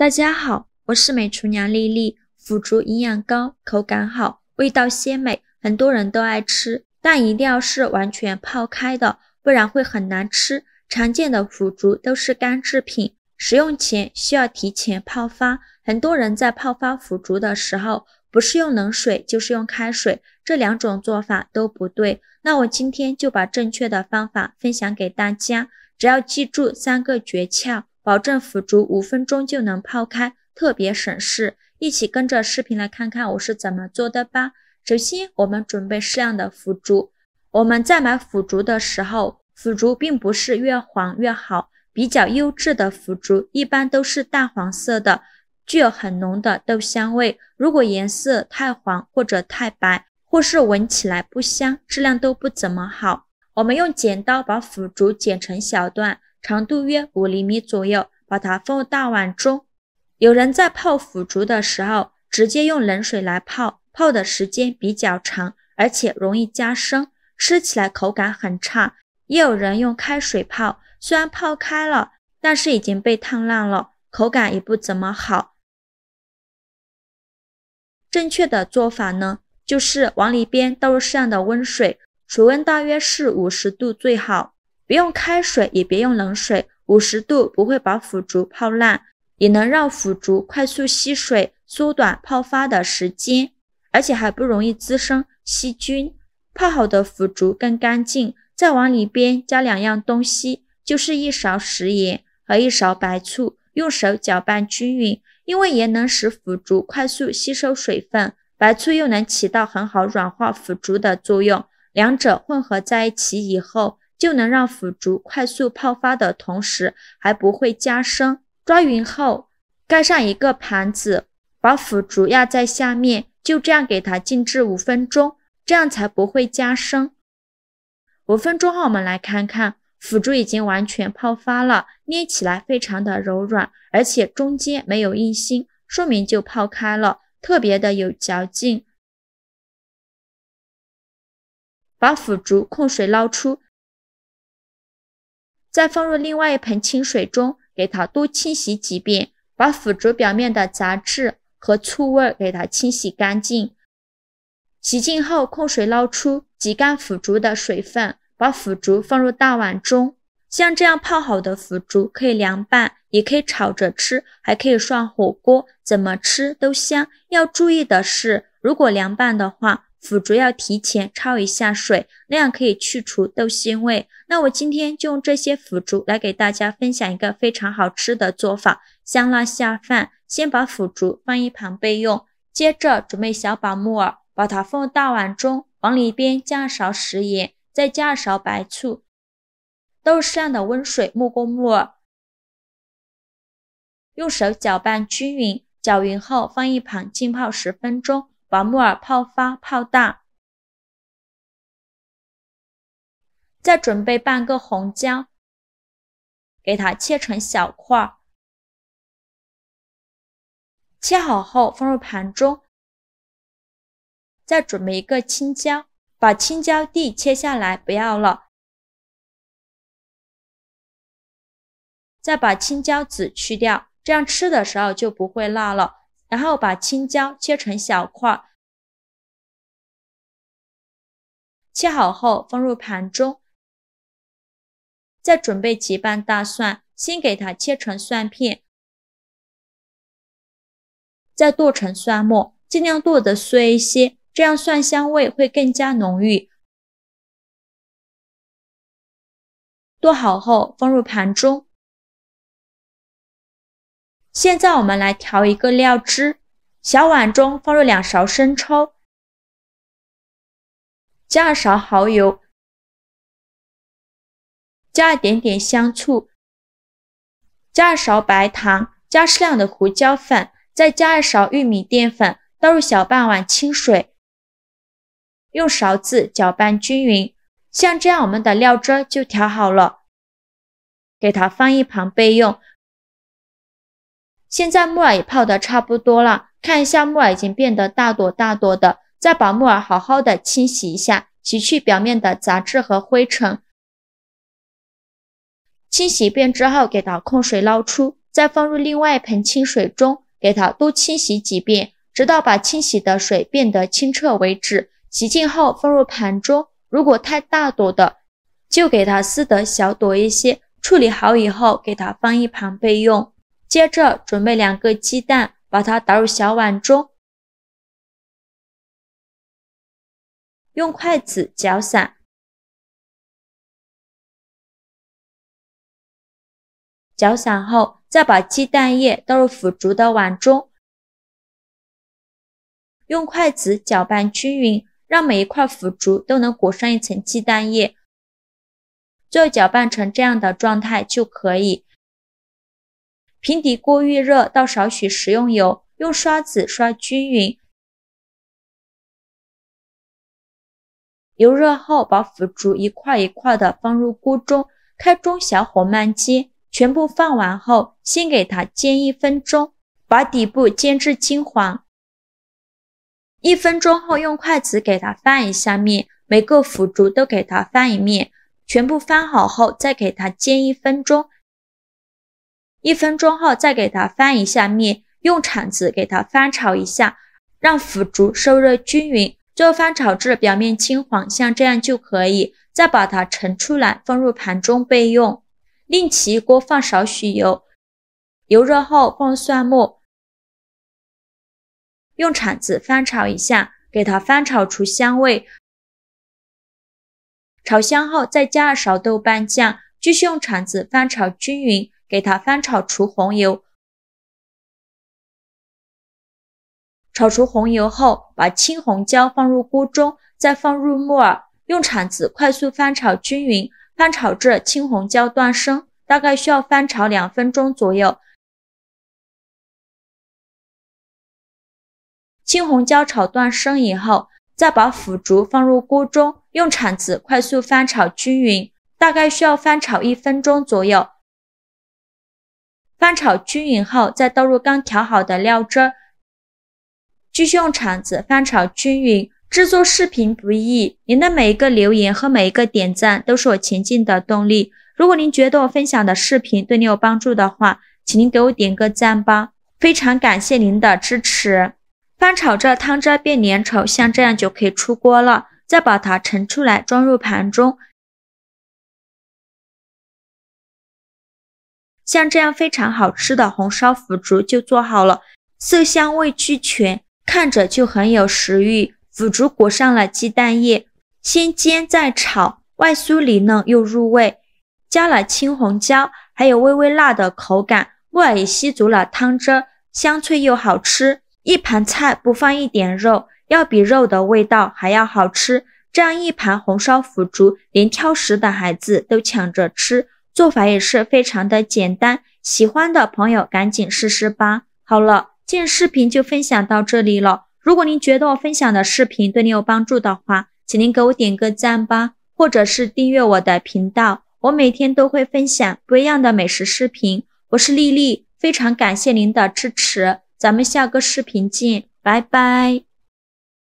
大家好，我是美厨娘丽丽。腐竹营养高，口感好，味道鲜美，很多人都爱吃，但一定要是完全泡开的，不然会很难吃。常见的腐竹都是干制品，食用前需要提前泡发。很多人在泡发腐竹的时候，不是用冷水就是用开水，这两种做法都不对。那我今天就把正确的方法分享给大家，只要记住3个诀窍，保证腐竹5分钟就能泡开，特别省事。一起跟着视频来看看我是怎么做的吧。首先，我们准备适量的腐竹。我们在买腐竹的时候，腐竹并不是越黄越好，比较优质的腐竹一般都是淡黄色的，具有很浓的豆香味。如果颜色太黄或者太白，或是闻起来不香，质量都不怎么好。我们用剪刀把腐竹剪成小段，长度约5厘米左右，把它放入大碗中。有人在泡腐竹的时候，直接用冷水来泡，泡的时间比较长，而且容易加生，吃起来口感很差。也有人用开水泡，虽然泡开了，但是已经被烫烂了，口感也不怎么好。正确的做法呢，就是往里边倒入适量的温水，水温大约是50度最好，别用开水也别用冷水，50度不会把腐竹泡烂，也能让腐竹快速吸水，缩短泡发的时间，而且还不容易滋生细菌。泡好的腐竹更干净，再往里边加2样东西，就是1勺食盐和1勺白醋，用手搅拌均匀。因为盐能使腐竹快速吸收水分，白醋又能起到很好软化腐竹的作用，两者混合在一起以后，就能让腐竹快速泡发的同时还不会加生。抓匀后，盖上一个盘子，把腐竹压在下面，就这样给它静置5分钟，这样才不会加生。5分钟后，我们来看看腐竹已经完全泡发了，捏起来非常的柔软，而且中间没有硬芯，说明就泡开了，特别的有嚼劲。把腐竹控水捞出，再放入另外一盆清水中，给它多清洗几遍，把腐竹表面的杂质和醋味给它清洗干净。洗净后控水捞出，挤干腐竹的水分，把腐竹放入大碗中。像这样泡好的腐竹可以凉拌，也可以炒着吃，还可以涮火锅，怎么吃都香。要注意的是，如果凉拌的话，腐竹要提前焯一下水，那样可以去除豆腥味。那我今天就用这些腐竹来给大家分享一个非常好吃的做法，香辣下饭。先把腐竹放一旁备用，接着准备小把木耳，把它放入大碗中，往里边加2勺食盐，再加2勺白醋，倒入适量的温水没过木耳，用手搅拌均匀，搅匀后放一旁浸泡10分钟，把木耳泡发泡大。再准备半个红椒，给它切成小块，切好后放入盘中。再准备一个青椒，把青椒蒂切下来不要了，再把青椒籽去掉，这样吃的时候就不会辣了。然后把青椒切成小块，切好后放入盘中。再准备几瓣大蒜，先给它切成蒜片，再剁成蒜末，尽量剁得碎一些，这样蒜香味会更加浓郁。剁好后放入盘中。现在我们来调一个料汁，小碗中放入2勺生抽，加2勺蚝油，加一点点香醋，加2勺白糖，加适量的胡椒粉，再加2勺玉米淀粉，倒入小半碗清水，用勺子搅拌均匀。像这样我们的料汁就调好了，给它放一旁备用。现在木耳也泡得差不多了，看一下木耳已经变得大朵大朵的，再把木耳好好的清洗一下，洗去表面的杂质和灰尘。清洗一遍之后给它控水捞出。再放入另外一盆清水中，给它多清洗几遍，直到把清洗的水变得清澈为止。洗净后放入盘中，如果太大朵的，就给它撕得小朵一些。处理好以后，给它放一旁备用。接着准备2个鸡蛋，把它打入小碗中，用筷子搅散。搅散后，再把鸡蛋液倒入腐竹的碗中，用筷子搅拌均匀，让每一块腐竹都能裹上一层鸡蛋液。最后搅拌成这样的状态就可以。平底锅预热，倒少许食用油，用刷子刷均匀。油热后，把腐竹一块一块的放入锅中，开中小火慢煎。全部放完后，先给它煎1分钟，把底部煎至金黄。1分钟后，用筷子给它翻一下面，每个腐竹都给它翻一面。全部翻好后，再给它煎1分钟。1分钟后，再给它翻一下面，用铲子给它翻炒一下，让腐竹受热均匀。最后翻炒至表面青黄，像这样就可以。再把它盛出来，放入盘中备用。另起一锅放少许油，油热后放蒜末，用铲子翻炒一下，给它翻炒出香味。炒香后再加2勺豆瓣酱，继续用铲子翻炒均匀，给它翻炒出红油。炒出红油后，把青红椒放入锅中，再放入木耳，用铲子快速翻炒均匀，翻炒至青红椒断生，大概需要翻炒2分钟左右。青红椒炒断生以后，再把腐竹放入锅中，用铲子快速翻炒均匀，大概需要翻炒1分钟左右。翻炒均匀后，再倒入刚调好的料汁，继续用铲子翻炒均匀。制作视频不易，您的每一个留言和每一个点赞都是我前进的动力。如果您觉得我分享的视频对你有帮助的话，请您给我点个赞吧，非常感谢您的支持。翻炒着汤汁变粘稠，像这样就可以出锅了。再把它盛出来，装入盘中。像这样非常好吃的红烧腐竹就做好了，色香味俱全，看着就很有食欲。腐竹裹上了鸡蛋液，先煎再炒，外酥里嫩又入味。加了青红椒，还有微微辣的口感，木耳也吸足了汤汁，香脆又好吃。一盘菜不放一点肉，要比肉的味道还要好吃。这样一盘红烧腐竹，连挑食的孩子都抢着吃，做法也是非常的简单。喜欢的朋友赶紧试试吧。好了，今天视频就分享到这里了。如果您觉得我分享的视频对你有帮助的话，请您给我点个赞吧，或者是订阅我的频道。我每天都会分享不一样的美食视频。我是丽丽，非常感谢您的支持。咱们下个视频见，拜拜。